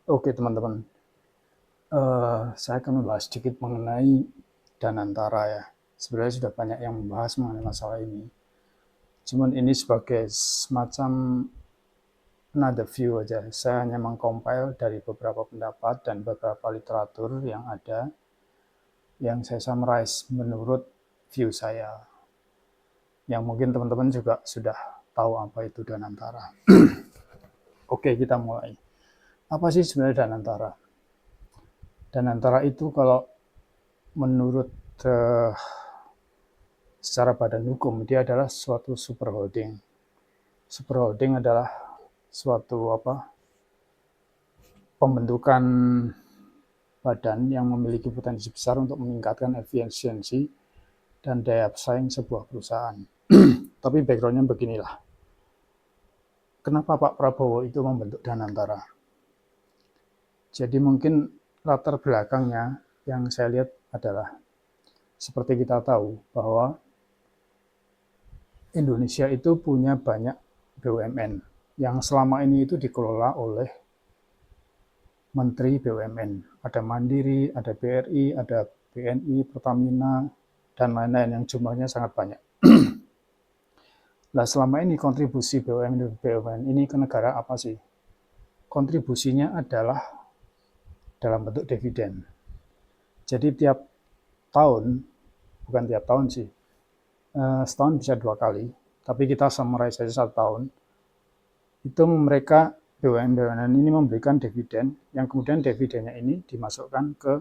Oke teman-teman, saya akan membahas sedikit mengenai Danantara ya. Sebenarnya sudah banyak yang membahas mengenai masalah ini. Cuman ini sebagai semacam another view aja. Saya hanya mengcompile dari beberapa pendapat dan beberapa literatur yang ada, yang saya summarize menurut view saya. Yang mungkin teman-teman juga sudah tahu apa itu Danantara. Oke, kita mulai. Apa sih sebenarnya Danantara? Danantara itu kalau menurut secara badan hukum dia adalah suatu superholding. Superholding adalah suatu pembentukan badan yang memiliki potensi besar untuk meningkatkan efisiensi dan daya saing sebuah perusahaan. Tapi backgroundnya beginilah. Kenapa Pak Prabowo itu membentuk Danantara? Jadi mungkin latar belakangnya yang saya lihat adalah seperti kita tahu bahwa Indonesia itu punya banyak BUMN yang selama ini itu dikelola oleh Menteri BUMN. Ada Mandiri, ada BRI, ada BNI, Pertamina, dan lain-lain yang jumlahnya sangat banyak. Nah, selama ini kontribusi BUMN ini ke negara apa sih? Kontribusinya adalah dalam bentuk dividen. Jadi tiap tahun, bukan tiap tahun sih, setahun bisa 2 kali, tapi kita summarize saja 1 tahun, itu mereka BUMN ini memberikan dividen, yang kemudian dividennya ini dimasukkan ke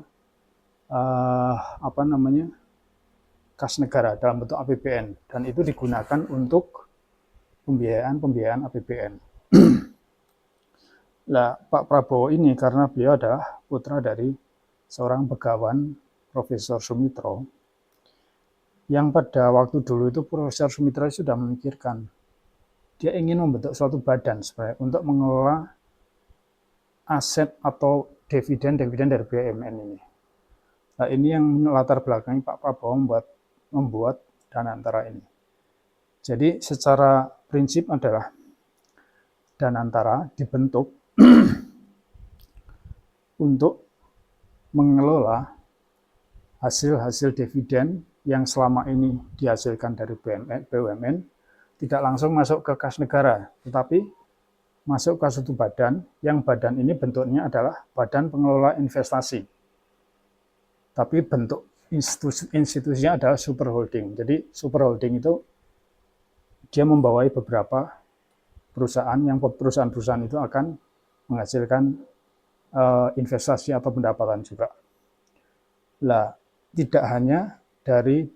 kas negara dalam bentuk APBN, dan itu digunakan untuk pembiayaan APBN. Nah, Pak Prabowo ini karena beliau adalah putra dari seorang begawan Profesor Sumitro, yang pada waktu dulu itu Profesor Sumitro sudah memikirkan dia ingin membentuk suatu badan sebenarnya untuk mengelola aset atau dividen dari BUMN ini. Nah, ini yang latar belakangnya Pak Prabowo membuat Danantara ini. Jadi secara prinsip adalah Danantara dibentuk untuk mengelola hasil-hasil dividen yang selama ini dihasilkan dari BUMN tidak langsung masuk ke kas negara, tetapi masuk ke suatu badan, yang badan ini bentuknya adalah Badan Pengelola Investasi. Tapi bentuk institusinya adalah superholding. Jadi superholding itu dia membawai beberapa perusahaan, yang perusahaan-perusahaan itu akan menghasilkan investasi atau pendapatan juga. Lah, tidak hanya dari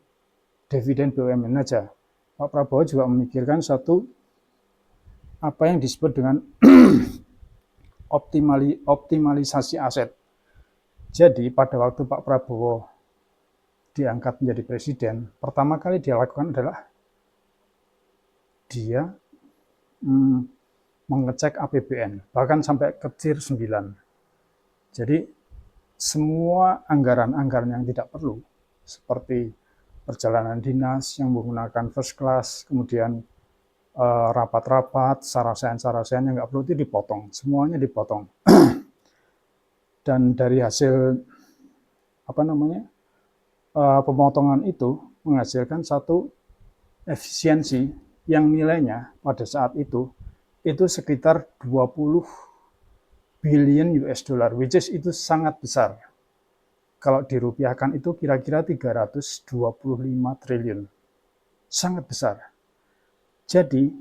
dividen BUMN saja. Pak Prabowo juga memikirkan satu apa yang disebut dengan optimalisasi aset. Jadi pada waktu Pak Prabowo diangkat menjadi presiden, pertama kali dia lakukan adalah dia mengecek APBN, bahkan sampai ke tier 9. Jadi semua anggaran-anggaran yang tidak perlu, seperti perjalanan dinas yang menggunakan first class, kemudian rapat-rapat, sarasen yang nggak perlu itu dipotong, semuanya dipotong. Dan dari hasil pemotongan itu menghasilkan satu efisiensi yang nilainya pada saat itu sekitar 20 billion US dollar, which is itu sangat besar. Kalau dirupiahkan itu kira-kira 325 triliun. Sangat besar. Jadi,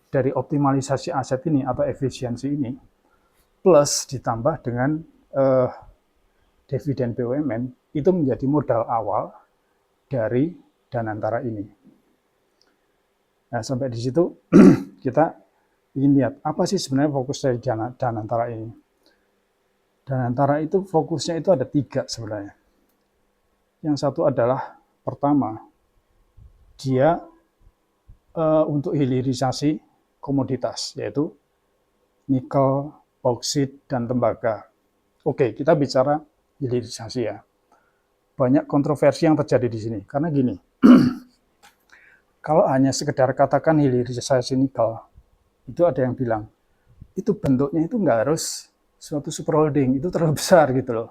dari optimalisasi aset ini atau efisiensi ini, plus ditambah dengan dividen BUMN, itu menjadi modal awal dari Danantara ini. Nah, sampai di situ kita ingin lihat, apa sih sebenarnya fokus dari Danantara ini? Danantara itu fokusnya itu ada 3 sebenarnya. Yang satu adalah, pertama, dia untuk hilirisasi komoditas, yaitu nikel, bauksit, dan tembaga. Oke, kita bicara hilirisasi ya. Banyak kontroversi yang terjadi di sini, karena gini, kalau hanya sekedar katakan hilirisasi nikel, itu ada yang bilang, itu bentuknya itu nggak harus suatu super holding, itu terlalu besar gitu loh.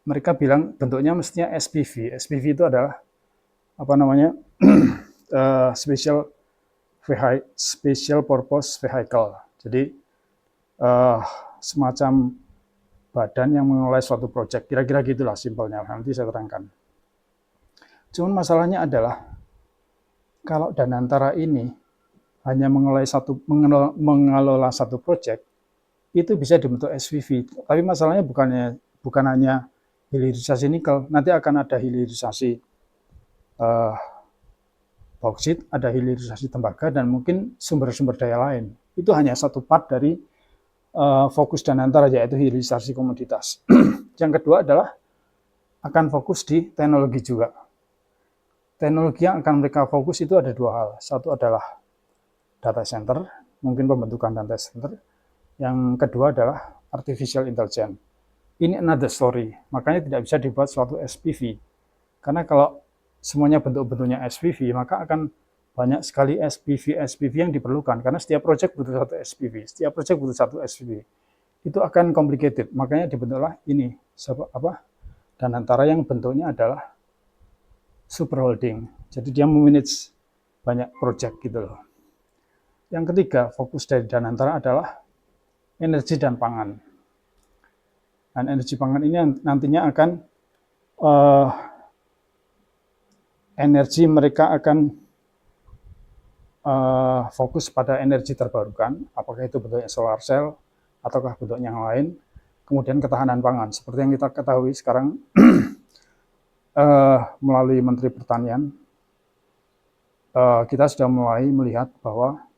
Mereka bilang bentuknya mestinya SPV. SPV itu adalah apa namanya special purpose vehicle. Jadi semacam badan yang mengelola suatu proyek. Kira-kira gitulah simpelnya. Nanti saya terangkan. Cuman masalahnya adalah kalau Danantara ini hanya mengelola satu proyek, itu bisa dibentuk SPV. Tapi masalahnya bukan hanya hilirisasi nikel, nanti akan ada hilirisasi bauksit, ada hilirisasi tembaga, dan mungkin sumber-sumber daya lain. Itu hanya satu part dari fokus Danantara, yaitu hilirisasi komoditas. Yang kedua adalah akan fokus di teknologi juga. Teknologi yang akan mereka fokus itu ada dua hal. Satu adalah data center, mungkin pembentukan data center. Yang kedua adalah artificial intelligence. Ini another story, makanya tidak bisa dibuat suatu SPV. Karena kalau semuanya bentuk-bentuknya SPV, maka akan banyak sekali SPV yang diperlukan. Karena setiap proyek butuh satu SPV, setiap proyek butuh satu SPV. Itu akan complicated, makanya dibentuklah ini, Danantara yang bentuknya adalah super holding. Jadi dia memanage banyak proyek gitu loh. Yang ketiga, fokus dari Danantara adalah energi dan pangan. Dan energi pangan ini nantinya akan energi mereka akan fokus pada energi terbarukan, apakah itu bentuknya solar cell ataukah bentuknya yang lain. Kemudian ketahanan pangan, seperti yang kita ketahui sekarang melalui Menteri Pertanian, kita sudah mulai melihat bahwa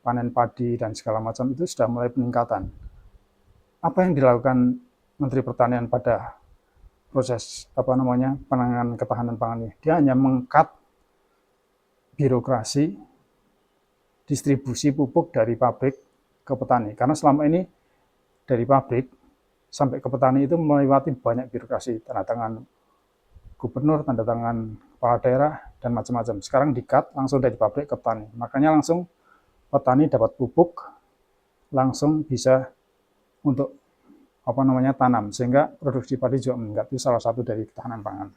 panen padi dan segala macam itu sudah mulai peningkatan. Apa yang dilakukan Menteri Pertanian pada proses penanganan ketahanan pangan ini? Dia hanya meng-cut birokrasi distribusi pupuk dari pabrik ke petani. Karena selama ini dari pabrik sampai ke petani itu melewati banyak birokrasi, tanda tangan gubernur, tanda tangan kepala daerah, dan macam-macam. Sekarang di-cut langsung dari pabrik ke petani. Makanya langsung petani dapat pupuk, langsung bisa untuk tanam, sehingga produksi padi juga meningkat. Itu salah satu dari ketahanan pangan.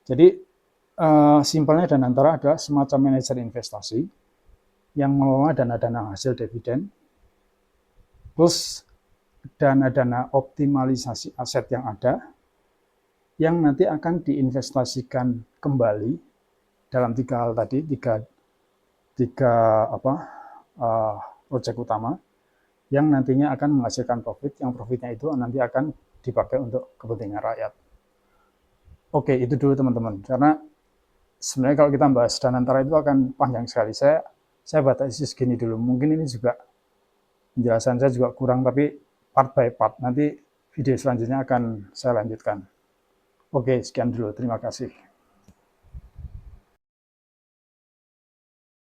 Jadi simpelnya Danantara adalah semacam manajer investasi yang mengelola dana-dana hasil dividen plus dana-dana optimalisasi aset yang ada yang nanti akan diinvestasikan kembali dalam tiga hal tadi, tiga proyek utama yang nantinya akan menghasilkan profit, yang profitnya itu nanti akan dipakai untuk kepentingan rakyat. Oke, itu dulu teman-teman, karena sebenarnya kalau kita bahas Danantara itu akan panjang sekali. Saya batasi segini dulu. Mungkin ini juga penjelasan saya juga kurang, tapi part by part. Nanti video selanjutnya akan saya lanjutkan. Oke, sekian dulu. Terima kasih.